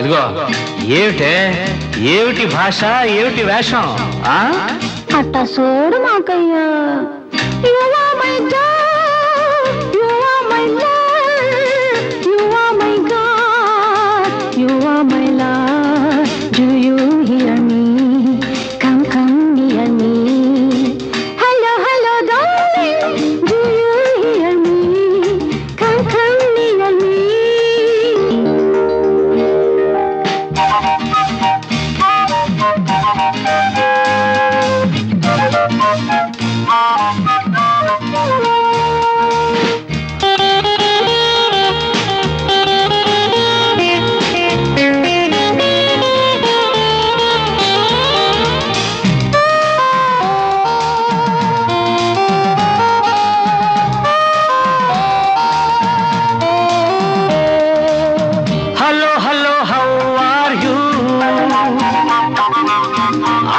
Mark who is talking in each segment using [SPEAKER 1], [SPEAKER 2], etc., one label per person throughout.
[SPEAKER 1] ఇదిగో ఏమిటే, ఏమిటి భాష, ఏమిటి వేషం?
[SPEAKER 2] అట్ట సోడు మాకయ్యా.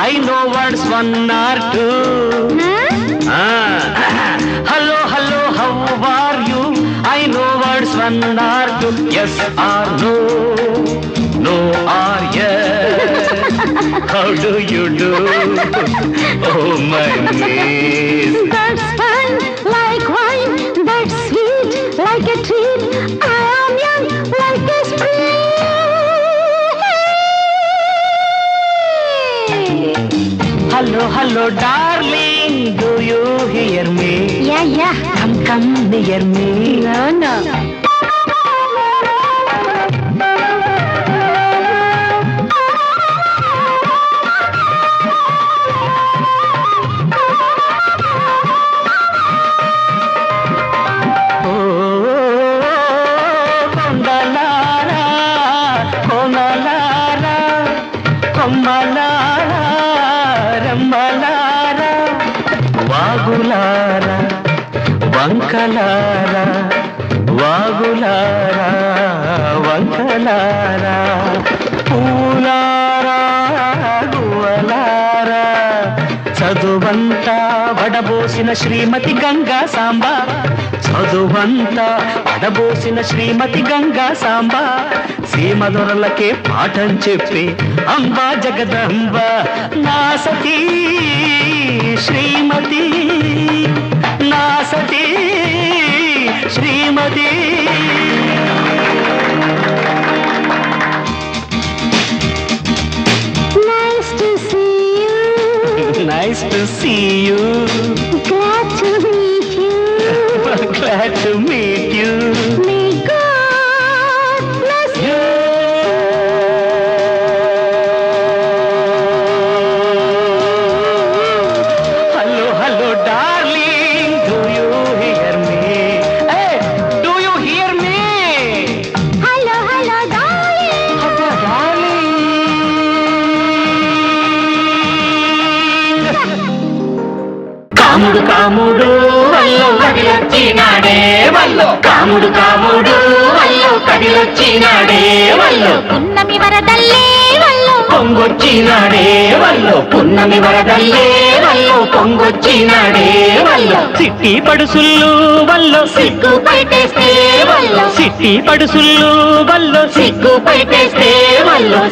[SPEAKER 1] I know words one or two. Hello, hello, how are you? I know words one or two. Yes or no, no or yes. How do you do? Oh my miss.
[SPEAKER 2] That's fun, like wine. That's sweet, like a treat. I am young, like a spring.
[SPEAKER 1] Hello, hello, darling. Do you hear me?
[SPEAKER 2] Yeah, yeah.
[SPEAKER 1] Come near me.
[SPEAKER 2] No, no.
[SPEAKER 1] వాగులారా వంకలారా, వాగులారా వంకలారా, పూలారా గువలారా, చదువంతా వడబోసిన శ్రీమతి గంగా సాంబ, చదువంతా వడబోసిన శ్రీమతి గంగా సాంబ, సీమదొరలకే పాఠం చెప్పి అంబా జగదంబ, నా సతీ శ్రీమతి, నా సతీ శ్రీమతి.
[SPEAKER 2] Nice to see you.
[SPEAKER 1] Nice to see you.
[SPEAKER 2] Glad to meet you.
[SPEAKER 1] Glad to meet you.
[SPEAKER 2] May God bless you.
[SPEAKER 1] Hello, hello, darling. Do you hear me? Hey, do you hear me?
[SPEAKER 2] Hello, hello, darling.
[SPEAKER 1] Hello, darling. కాముడు కాముడు వల్లో కదిలొచ్చినాడే వల్లో, కాముడు కాముడు వల్లో కదిలొచ్చినాడే వల్లో,
[SPEAKER 2] పున్నమి వరదల్లే వల్లో
[SPEAKER 1] పొంగొచ్చినాడే వల్లో, పున్నమి వరదల్లే వల్లో పొంగొచ్చినాడే వల్లో, సిట్టి పడుసుళ్ళు వల్లో
[SPEAKER 2] సిగ్గు పైటేస్తే వల్లో
[SPEAKER 1] సిట్టి పడుసుళ్ళు వల్లో
[SPEAKER 2] సిగ్గు పైటేస్తే వల్లో